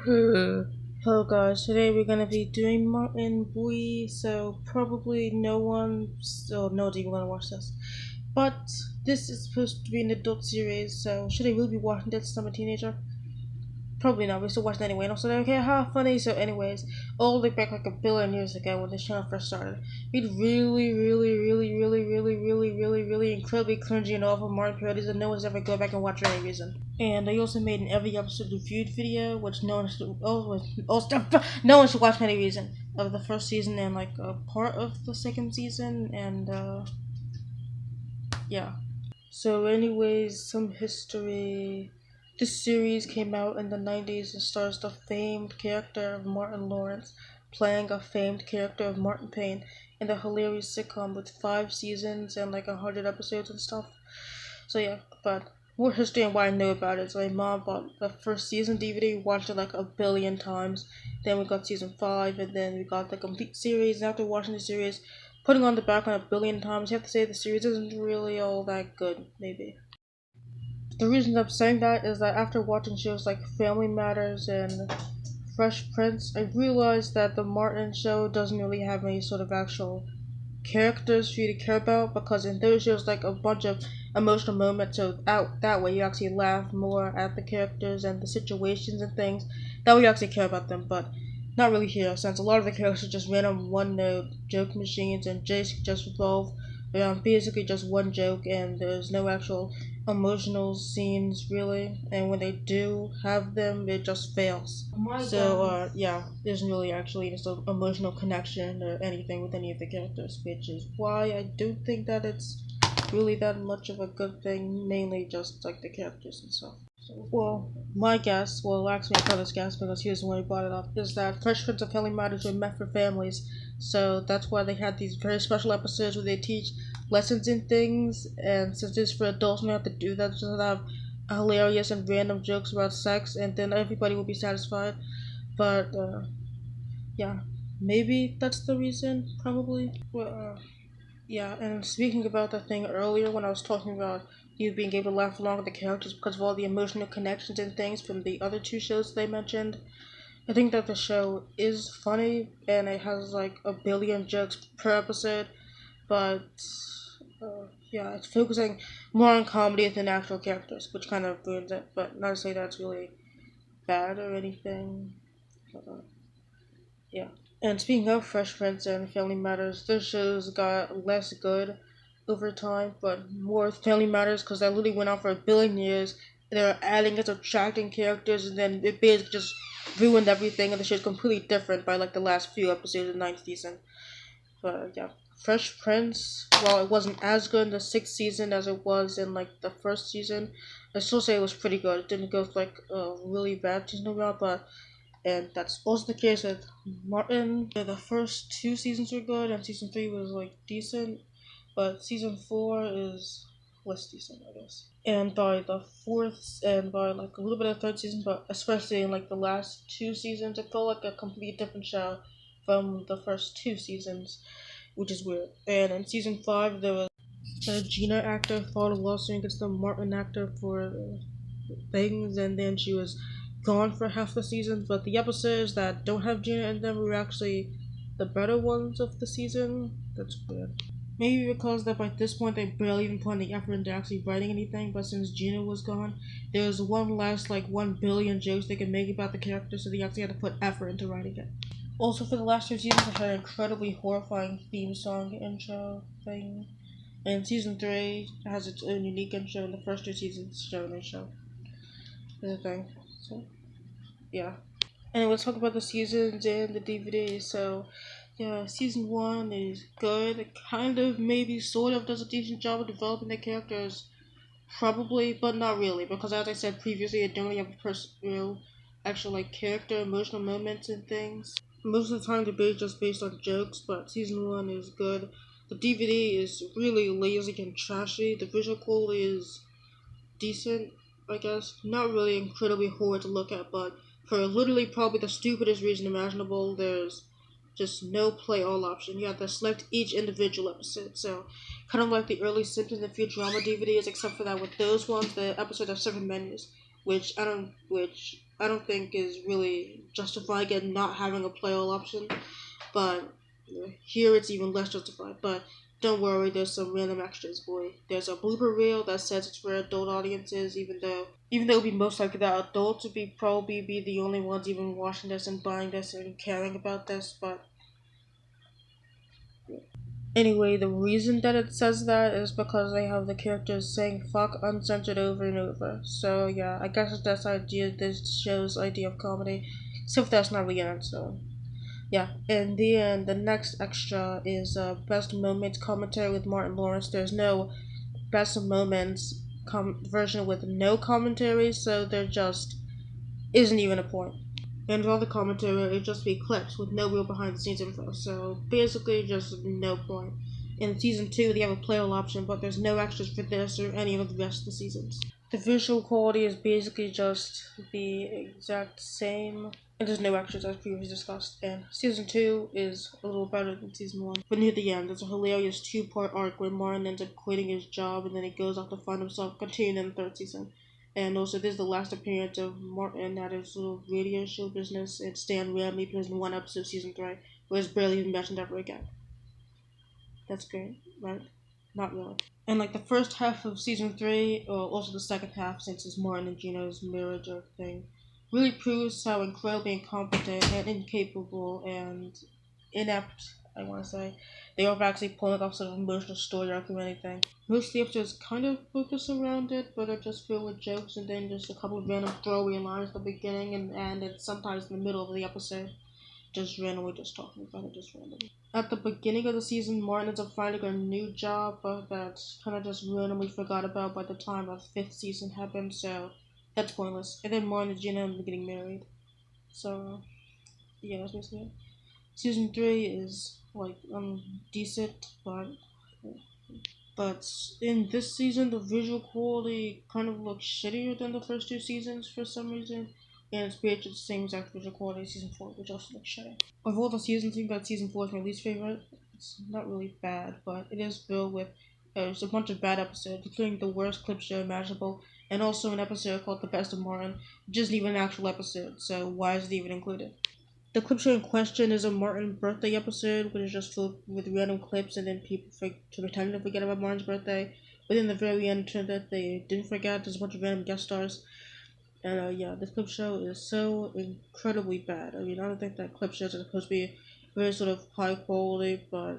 Hello guys, today we're gonna be doing Martin Boy, so probably no one still knows you wanna watch this. But this is supposed to be an adult series, so should I really be watching this as I'm a teenager? Probably not, we're still watching anyway, and also okay, how funny. So anyways, all the way back like a billion years ago when this channel first started, we'd really incredibly cringy and awful Martin parodies that no one's ever go back and watch for any reason. And I also made an every episode reviewed video, which no one should watch for any reason, of the first season and like a part of the second season, and yeah. So, anyways, some history. This series came out in the 90s and stars the famed character of Martin Lawrence playing a famed character of Martin Payne in the hilarious sitcom with 5 seasons and like 100 episodes and stuff. So, yeah, but more history and why I know about it. So, my mom bought the first season DVD, watched it like a billion times. Then we got season 5, and then we got the complete series. And after watching the series, putting on the background a billion times, you have to say the series isn't really all that good, maybe. The reason I'm saying that is that after watching shows like Family Matters and Fresh Prince, I realized that the Martin show doesn't really have any sort of actual characters for you to care about, because in those shows like a bunch of emotional moments, so out that way you actually laugh more at the characters and the situations and things, that way you actually care about them. But not really here, since a lot of the characters are just random one note joke machines and jokes just revolve around basically just one joke, and there's no actual emotional scenes really, and when they do have them it just fails. So yeah, there's really actually just an emotional connection or anything with any of the characters, which is why I don't think that it's really that much of a good thing, mainly just like the characters and stuff. So, well, my guess, well, actually my brother's guess, because he was the one who brought it up, is that Fresh Prince of Family Matters were meant for families, so that's why they had these very special episodes where they teach lessons in things, and since it's for adults, we have to do that, just have hilarious and random jokes about sex, and then everybody will be satisfied. But yeah, maybe that's the reason, probably. Well, yeah, and speaking about that thing earlier when I was talking about you being able to laugh along with the characters because of all the emotional connections and things from the other two shows they mentioned, I think that the show is funny and it has like a billion jokes per episode, but yeah, it's focusing more on comedy than actual characters, which kind of ruins it. But not to say that's really bad or anything. Yeah. And speaking of Fresh Prince and Family Matters, those shows got less good over time, but more Family Matters because that literally went on for a billion years. They were adding and subtracting characters, and then it basically just ruined everything, and the show's completely different by like the last few episodes of the ninth season. But yeah, Fresh Prince, while it wasn't as good in the sixth season as it was in like the first season, I still say it was pretty good. It didn't go like a really bad season overall, but and that's also the case with Martin. The first 2 seasons were good, and season 3 was like decent, but season 4 is less decent, I guess. And by the fourth, and by like a little bit of the third season, but especially in like the last 2 seasons, it felt like a complete different show from the first 2 seasons, which is weird. And in season 5, there was a Gina actor filed a lawsuit against the Martin actor for things, and then she was gone for half the season. But the episodes that don't have Gina in them were actually the better ones of the season. That's weird. Maybe because that by this point they barely even put any effort into actually writing anything, but since Gina was gone, there was one last like 1 billion jokes they could make about the character, so they actually had to put effort into writing it. Also, for the last 2 seasons, I had an incredibly horrifying theme song intro thing. And season 3 has its own unique intro, and the first 2 seasons show an intro. Is a thing. So, yeah. And let's talk about the seasons and the DVD. So, yeah, season 1 is good. It kind of, maybe, sort of does a decent job of developing the characters. Probably, but not really. Because, as I said previously, it don't really have a real, actual, like, character, emotional moments and things. Most of the time, the base is just based on jokes, but season 1 is good. The DVD is really lazy and trashy. The visual quality is decent, I guess. Not really incredibly horrid to look at, but for literally probably the stupidest reason imaginable, there's just no play all option. You have to select each individual episode. So, kind of like the early Simpsons and Futurama DVDs, except for that with those ones, the episodes have separate menus, which I don't, which I don't think is really justified in not having a playable option. But here it's even less justified. But don't worry, there's some random extras, boy. There's a blooper reel that says it's for adult audiences, even though it would be most likely that adults would probably be the only ones even watching this and buying this and caring about this. But anyway, the reason that it says that is because they have the characters saying fuck uncensored over and over. So yeah, I guess that's the idea, this show's idea of comedy. Except that's not really it, so yeah. In the end, the next extra is best moments commentary with Martin Lawrence. There's no best moments version with no commentary, so there just isn't even a point. And all the commentary would just be clips with no real behind the scenes info, so basically just no point. In season 2, they have a playable option, but there's no extras for this or any of the rest of the seasons. The visual quality is basically just the exact same, and there's no extras as previously discussed. And season 2 is a little better than season 1. But near the end, there's a hilarious 2-part arc where Martin ends up quitting his job and then he goes off to find himself, continuing in the 3rd season. And also, this is the last appearance of Martin at his little radio show business, and Stan randomly appears in one episode of season 3, where he's barely even mentioned ever again. That's great, right? Not really. And like the first half of season 3, or also the second half, since it's Martin and Gina's marriage thing, really proves how incredibly incompetent and incapable and inept, I want to say, they are actually pulling off sort of emotional story arc or anything. Most of the episodes kind of focus around it, but are just filled with jokes and then just a couple of random throwaway lines at the beginning and sometimes in the middle of the episode. Just randomly just talking about it, just randomly. At the beginning of the season, Martin ends up finding a new job, but that's kind of just randomly forgot about by the time the 5th season happened, so that's pointless. And then Martin and Gina end up getting married. So, yeah, that's basically it. Season 3 is, like, decent, but in this season, the visual quality kind of looks shittier than the first 2 seasons for some reason. And it's basically the same exact visual quality as season 4, which also looks shitty. Of all the seasons, I think that season 4 is my least favorite. It's not really bad, but it is filled with a bunch of bad episodes, including the worst clip show imaginable, and also an episode called The Best of Martin, which isn't even an actual episode, so why is it even included? The clip show in question is a Martin birthday episode, which is just filled with random clips and then people to pretend to forget about Martin's birthday. But in the very end, it turned out they didn't forget. There's a bunch of random guest stars. And yeah, this clip show is so incredibly bad. I mean, I don't think that clip shows are supposed to be very sort of high quality, but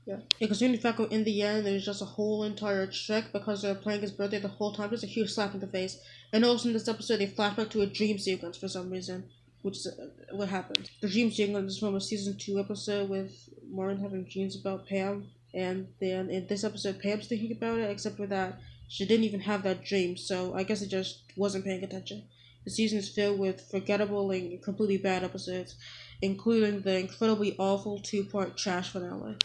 yeah. Because in fact, in the end, there's just a whole entire trick because they're playing his birthday the whole time. Just a huge slap in the face. And also in this episode, they flash back to a dream sequence for some reason, which is what happened. The dream sequence is from a season 2 episode with Martin having dreams about Pam, and then in this episode, Pam's thinking about it, except for that she didn't even have that dream, so I guess it just wasn't paying attention. The season is filled with forgettable and completely bad episodes, including the incredibly awful 2-part trash finale.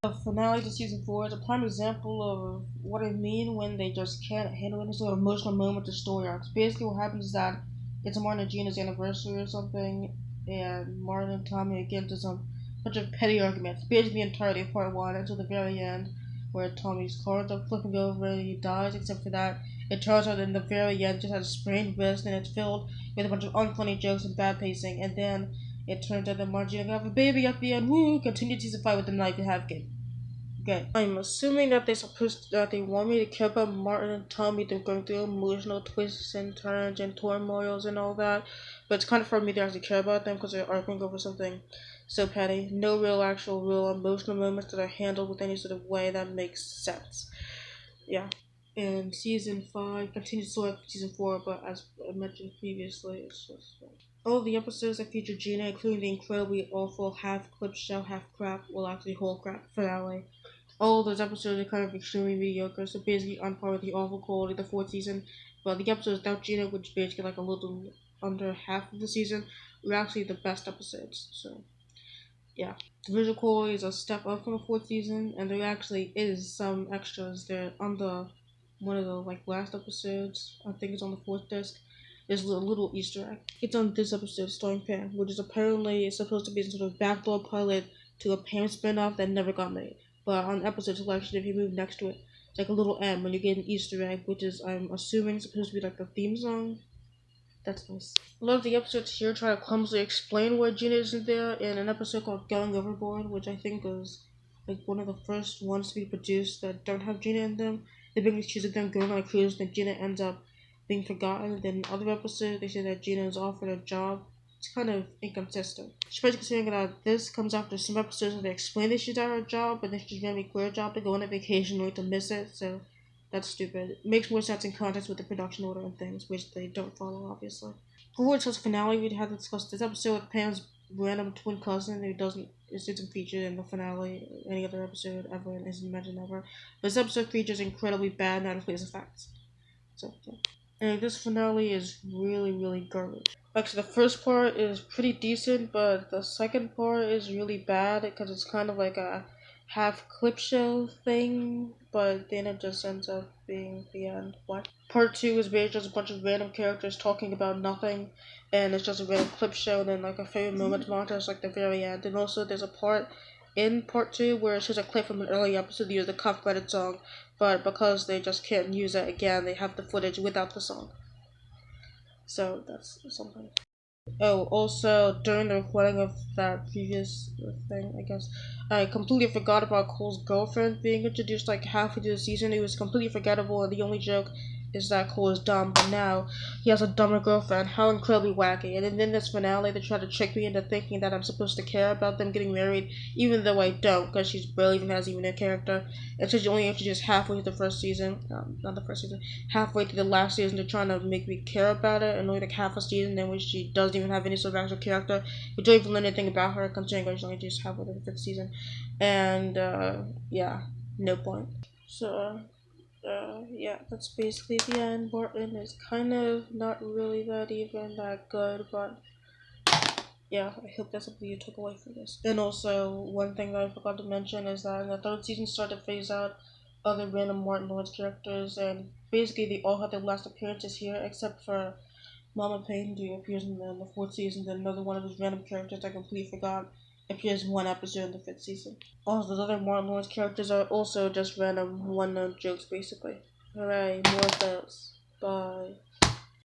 The finale to season 4 is a prime example of what I mean when they just can't handle any sort of emotional moment or story arcs. Basically, what happens is that it's Martin and Gina's anniversary or something, and Martin and Tommy get into some bunch of petty arguments. Basically, entirely of part 1 until the very end, where Tommy's car ends up flipping over and he dies. Except for that, it turns out in the very end, just has a sprained wrist and it's filled with a bunch of unfunny jokes and bad pacing. And then it turns out that Martin and Gina have a baby at the end. Woo! Continue season 5 with the knife and have kid. Good. I'm assuming that they want me to care about Martin and Tommy. They're going through emotional twists and turns and turmoils and all that, but it's kind of hard for me to actually care about them because they're arguing over something so petty. No real emotional moments that are handled with any sort of way that makes sense. Yeah. And season 5 continues to like season 4, but as I mentioned previously, it's just all the episodes that feature Gina, including the incredibly awful half clip show, half crap, well actually whole crap finale. All of those episodes are kind of extremely mediocre, so basically on par with the awful quality of the 4th season. But the episodes without Gina, which basically like a little under half of the season, were actually the best episodes. So yeah, the visual quality is a step up from the 4th season, and there actually is some extras there on the one of the like last episodes. I think it's on the 4th disc. There's a little Easter egg. It's on this episode starring Pam, which is apparently supposed to be some sort of backdoor pilot to a Pam spinoff that never got made. But on episode selection, if you move next to it, it's like a little M, and you get an Easter egg, which is, I'm assuming, supposed to be like the theme song. That's nice. A lot of the episodes here try to clumsily explain why Gina isn't there in an episode called Going Overboard, which I think is like one of the first ones to be produced that don't have Gina in them. They bring these of them going on a cruise, and Gina ends up being forgotten. Then in other episodes, they say that Gina is offered a job. It's kind of inconsistent. Especially considering that this comes after some episodes where they explain that she's at her job, but then she's gonna quit her job to go on a vacation only to miss it, so that's stupid. It makes more sense in context with the production order and things, which they don't follow, obviously. For its finale, we had to discuss this episode with Pam's random twin cousin who isn't featured in the finale or any other episode ever and isn't mentioned ever. This episode features incredibly bad and out-of-place effects. So, yeah. And this finale is really, really garbage. Actually, the first part is pretty decent, but the second part is really bad because it's kind of like a half clip show thing, but then it just ends up being the end. What? Part 2 is basically just a bunch of random characters talking about nothing, and it's just a random clip show, and then like a favorite moment montage like the very end. And also, there's a part in part 2 where it's just a clip from an early episode to use the cuff credit song, but because they just can't use it again, they have the footage without the song. So that's something. Oh, also, during the recording of that previous thing, I guess, I completely forgot about Cole's girlfriend being introduced like halfway through the season. It was completely forgettable, and the only joke is that Cole is dumb, but now he has a dumber girlfriend. How incredibly wacky. And then in this finale, they try to trick me into thinking that I'm supposed to care about them getting married, even though I don't, because she's barely even has even a character. And she's only introduced halfway through the first season, not the first season, halfway through the last season. They're trying to make me care about it, and only like half a season in which she doesn't even have any sort of actual character. We don't even learn anything about her, considering she's only just halfway through the fifth season. And, yeah, no point. So, yeah, that's basically the end. Martin is kind of not really that even that good, but yeah, I hope that's something you took away from this. And also, one thing that I forgot to mention is that in the third season started to phase out other random Martin Lawrence characters, and basically they all had their last appearances here, except for Mama Payne, who appears in the fourth season. Then another one of his random characters I completely forgot appears in one episode in the fifth season. All those other Martin Lawrence characters are also just random one-note jokes, basically. Alright, more of those. Bye.